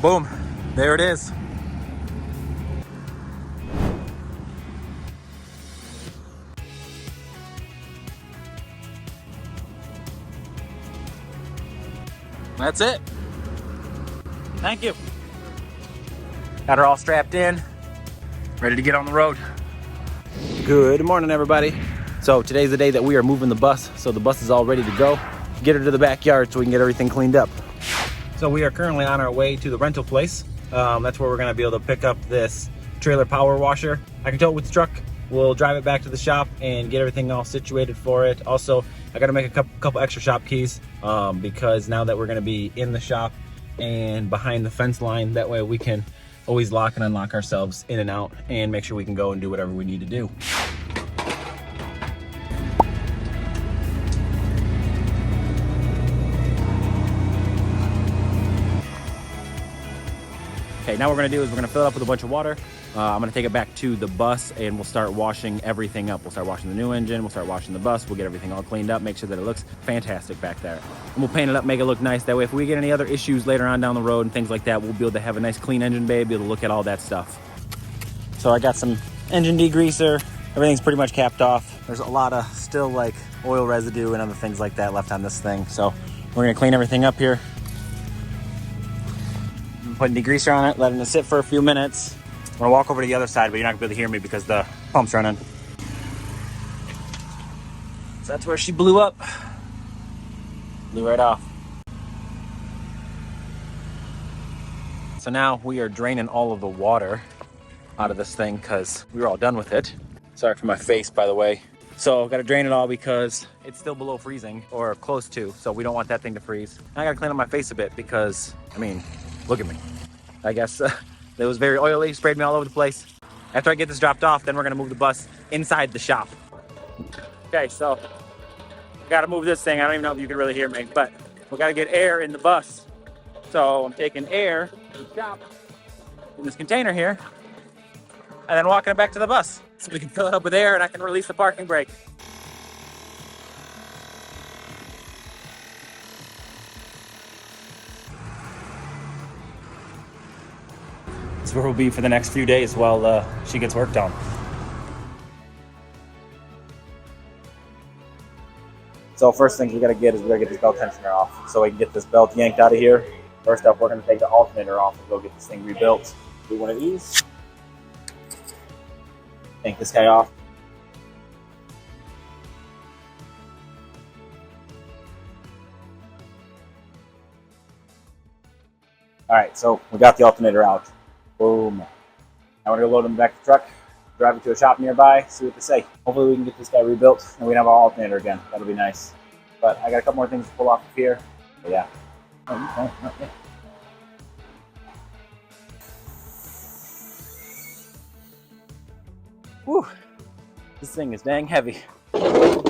boom, there it is. That's it. Thank you. Got her all strapped in, ready to get on the road. Good morning, everybody. So today's the day that we are moving the bus. So the bus is all ready to go. Get her to the backyard so we can get everything cleaned up. So we are currently on our way to the rental place. That's where we're gonna be able to pick up this trailer power washer. I can tow it with the truck. We'll drive it back to the shop and get everything all situated for it. Also, I gotta make a couple extra shop keys because now that we're gonna be in the shop and behind the fence line, that way we can always lock and unlock ourselves in and out and make sure we can go and do whatever we need to do. Okay, now what we're gonna do is we're gonna fill it up with a bunch of water. I'm gonna take it back to the bus and we'll start washing everything up. We'll start washing the new engine, we'll start washing the bus, we'll get everything all cleaned up, make sure that it looks fantastic back there. And we'll paint it up, make it look nice. That way, if we get any other issues later on down the road and things like that, we'll be able to have a nice clean engine bay, be able to look at all that stuff. So I got some engine degreaser. Everything's pretty much capped off. There's a lot of still like oil residue and other things like that left on this thing. So we're gonna clean everything up here. Putting degreaser on it, letting it sit for a few minutes. I'm gonna walk over to the other side, but you're not gonna be able to hear me because the pump's running. So that's where she blew up. Blew right off. So now we are draining all of the water out of this thing because we were all done with it. Sorry for my face, by the way. So gotta drain it all because it's still below freezing or close to, so we don't want that thing to freeze. Now I gotta clean up my face a bit because, I mean, look at me. I guess it was very oily, sprayed me all over the place. After I get this dropped off, then we're gonna move the bus inside the shop. Okay, so I gotta move this thing. I don't even know if you can really hear me, but we gotta get air in the bus. So I'm taking air to the shop in this container here, and then walking it back to the bus so we can fill it up with air and I can release the parking brake. That's where we'll be for the next few days while she gets worked on. So first things we gotta get is we gotta get this belt tensioner off so we can get this belt yanked out of here. First up, we're gonna take the alternator off and go get this thing rebuilt. Do one of these. Yank this guy off. All right, so we got the alternator out. Boom. Now we're gonna load them back to the truck, drive it to a shop nearby, see what they say. Hopefully we can get this guy rebuilt and we can have our alternator again. That'll be nice. But I got a couple more things to pull off of here. But yeah. Okay. Whew. This thing is dang heavy. I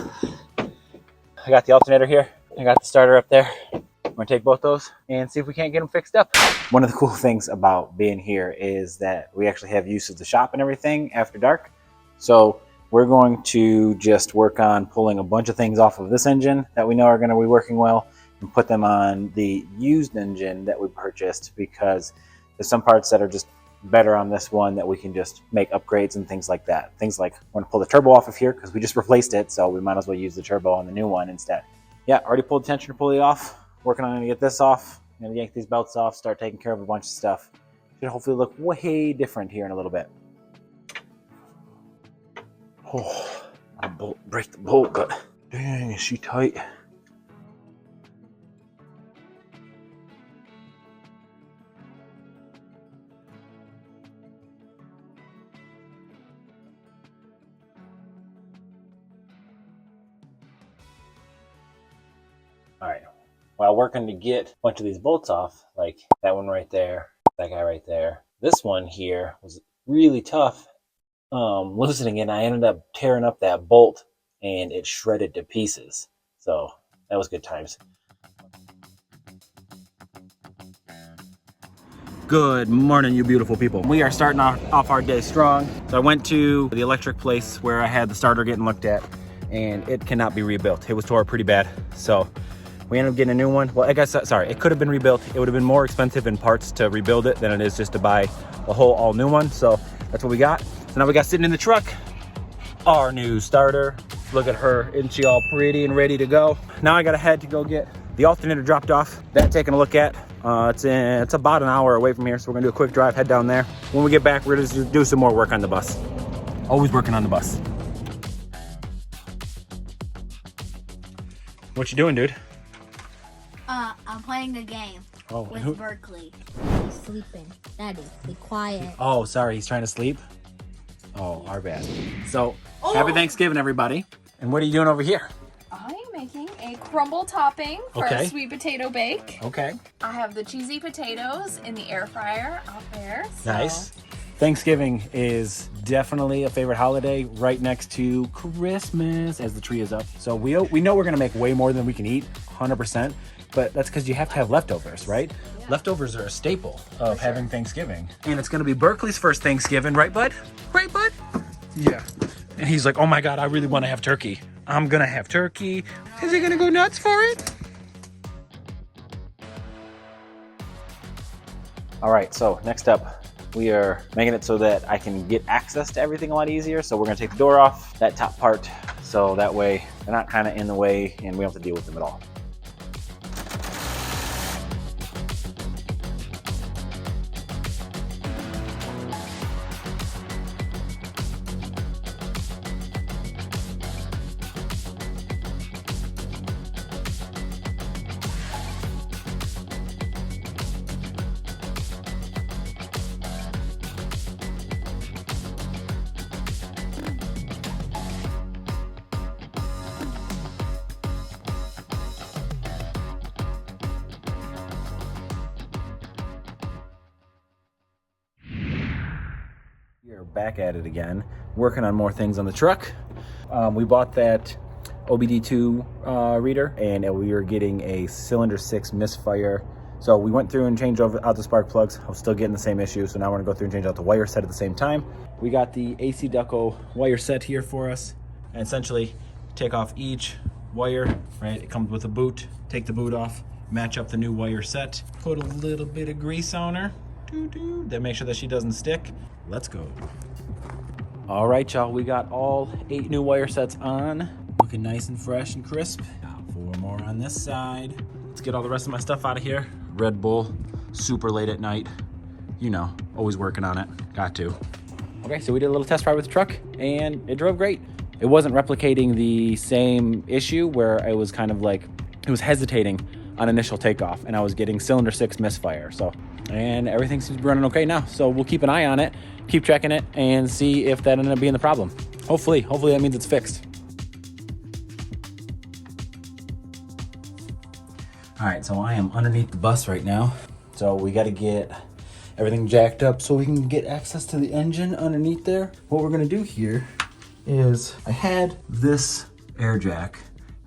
got the alternator here. I got the starter up there. I'm gonna take both those and see if we can't get them fixed up. One of the cool things about being here is that we actually have use of the shop and everything after dark. So we're going to just work on pulling a bunch of things off of this engine that we know are gonna be working well and put them on the used engine that we purchased, because there's some parts that are just better on this one that we can just make upgrades and things like that. Things like we're gonna pull the turbo off of here because we just replaced it, so we might as well use the turbo on the new one instead. Yeah, already pulled the tensioner pulley off. Working on to get this off. I'm gonna yank these belts off, start taking care of a bunch of stuff. Should hopefully look way different here in a little bit. Oh, I'll break the bolt, but dang, is she tight. All right. While working to get a bunch of these bolts off, like that one right there, that guy right there. This one here was really tough loosening it. I ended up tearing up that bolt and it shredded to pieces. So that was good times. Good morning, you beautiful people. We are starting off our day strong. So I went to the electric place where I had the starter getting looked at, and it cannot be rebuilt. It was tore pretty bad. So We ended up getting a new one. Well, I guess, sorry, it could have been rebuilt. It would have been more expensive in parts to rebuild it than it is just to buy a whole all new one. So that's what we got. So now we got sitting in the truck our new starter. Look at her, isn't she all pretty and ready to go? Now I gotta head to go get the alternator dropped off, that taking a look at. It's about an hour away from here, so we're gonna do a quick drive, head down there. When we get back, we're gonna just do some more work on the bus. Always working on the bus. What you doing, dude? I'm playing a game with Berkeley. He's sleeping. Daddy, be quiet. Oh, sorry, he's trying to sleep? Oh, our bad. So, happy Thanksgiving, everybody. And what are you doing over here? I am making a crumble topping for a sweet potato bake. Okay. I have the cheesy potatoes in the air fryer out there. So. Nice. Thanksgiving is definitely a favorite holiday right next to Christmas as the tree is up. So we know we're gonna make way more than we can eat, 100%, but that's because you have to have leftovers, right? Yeah. Leftovers are a staple of having Thanksgiving. And it's gonna be Berkeley's first Thanksgiving, right, bud? Right, bud? Yeah. And he's like, oh my God, I really wanna have turkey. I'm gonna have turkey. Is he gonna go nuts for it? All right, so next up, we are making it so that I can get access to everything a lot easier. So we're gonna take the door off, that top part, so that way they're not kind of in the way and we don't have to deal with them at all. We are back at it again, working on more things on the truck. We bought that OBD2 reader, and we were getting a cylinder 6 misfire. So we went through and changed out the spark plugs. I was still getting the same issue, so now we're gonna go through and change out the wire set at the same time. We got the AC Duco wire set here for us, and essentially take off each wire, right? It comes with a boot. Take the boot off, match up the new wire set, put a little bit of grease on her, then make sure that she doesn't stick. Let's go. All right, y'all, we got all 8 new wire sets on. Looking nice and fresh and crisp. Got 4 more on this side. Let's get all the rest of my stuff out of here. Red Bull, super late at night. You know, always working on it, got to. Okay, so we did a little test ride with the truck and it drove great. It wasn't replicating the same issue where it was kind of like, it was hesitating on initial takeoff and I was getting cylinder 6 misfire. And everything seems to be running okay now. So we'll keep an eye on it, keep checking it, and see if that ended up being the problem. Hopefully that means it's fixed. All right, so I am underneath the bus right now. So we gotta get everything jacked up so we can get access to the engine underneath there. What we're gonna do here is I had this air jack,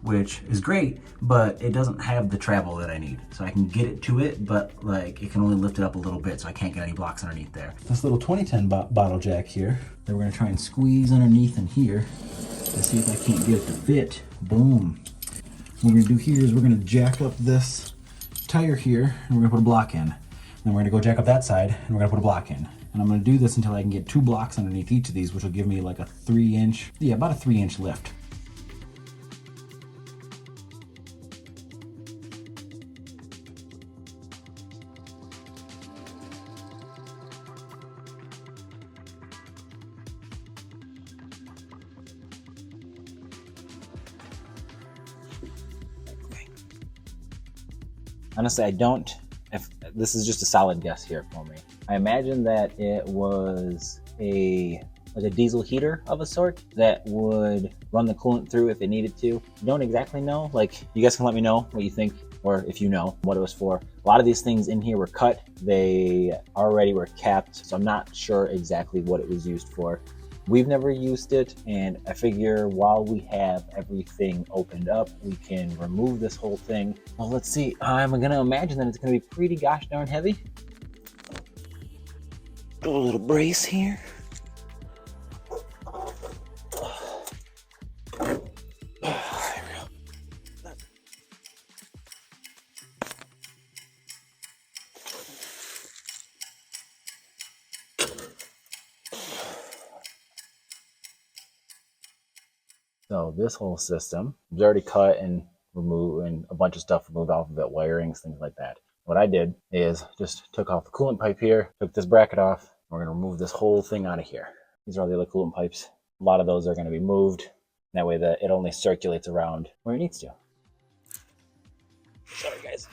which is great, but it doesn't have the travel that I need. So I can get it to it, but like it can only lift it up a little bit, so I can't get any blocks underneath there. This little 2010 bottle jack here that we're gonna try and squeeze underneath in here to see if I can't get it to fit. Boom. What we're gonna do here is we're gonna jack up this tire here and we're gonna put a block in. Then we're gonna go jack up that side and we're gonna put a block in. And I'm gonna do this until I can get 2 blocks underneath each of these, which will give me like a 3-inch, about a 3-inch lift. Honestly, I don't, if this is just a solid guess here for me. I imagine that it was like a diesel heater of a sort that would run the coolant through if it needed to. Don't exactly know. Like, you guys can let me know what you think, or if you know what it was for. A lot of these things in here were cut. They already were capped, so I'm not sure exactly what it was used for. We've never used it, and I figure while we have everything opened up, we can remove this whole thing. Well, let's see. I'm gonna imagine that it's gonna be pretty gosh darn heavy. Do a little brace here. So this whole system was already cut and removed, and a bunch of stuff removed off of it, wirings, things like that. What I did is just took off the coolant pipe here, took this bracket off. We're going to remove this whole thing out of here. These are all the other coolant pipes. A lot of those are going to be moved. That way it only circulates around where it needs to. Sorry, guys.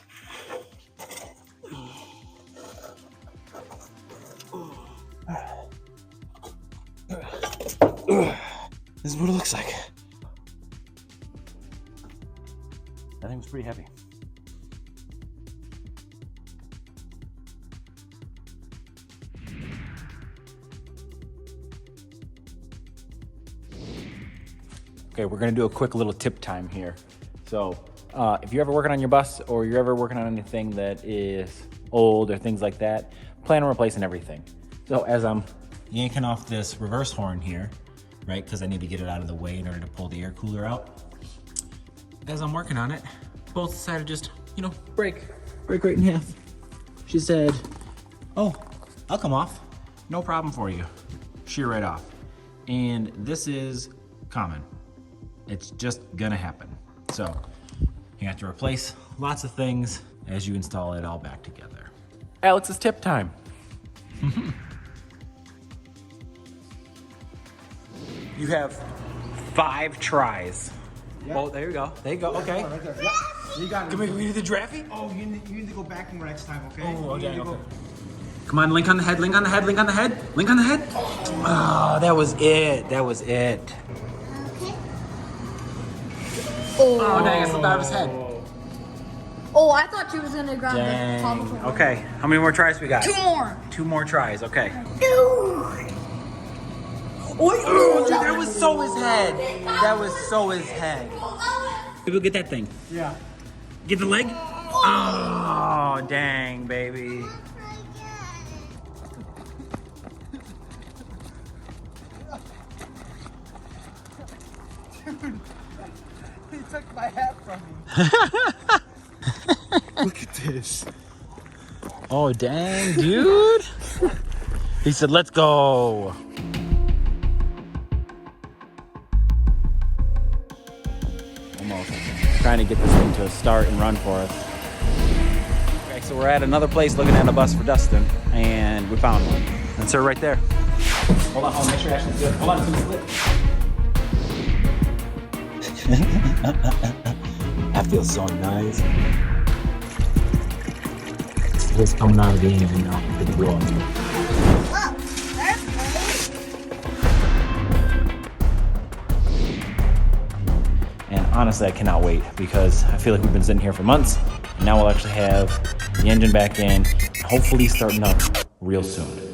This is what it looks like. That thing was pretty heavy. Okay, we're gonna do a quick little tip time here. So if you're ever working on your bus or you're ever working on anything that is old or things like that, plan on replacing everything. So as I'm yanking off this reverse horn here, right, because I need to get it out of the way in order to pull the air cooler out. As I'm working on it, both decided to just, break right in half. She said, oh, I'll come off. No problem for you. Shear right off. And this is common. It's just gonna happen. So you have to replace lots of things as you install it all back together. Alex's tip time. You have 5 tries. Yeah. Oh, there you go. There you go. Okay. Right there. Yeah. You got it. Can we do the draffy? Oh, you need to go back more next time, okay? Oh, okay. Come on, link on the head, link on the head, link on the head, link on the head. Oh, that was it. That was it. Okay. Oh, dang, it slipped out of his head. Oh, I thought she was gonna grab the top of her. Okay, how many more tries we got? 2 more. 2 more tries, okay. Oh, dude, that was so his head. That was so his head. People get that thing. Yeah. Get the leg. Oh, dang, baby. He took my hat from me. Look at this. Oh, dang, dude. He said, let's go. Almost. Trying to get this thing to start and run for us. Okay, so we're at another place looking at a bus for Dustin, and we found one. That's her right there. Hold on, I'll make sure Ashley's good. Hold on, it's gonna slip. That feels so nice. It's coming out of the engine now. Good to go. And honestly, I cannot wait because I feel like we've been sitting here for months, and now we'll actually have the engine back in, hopefully starting up real soon.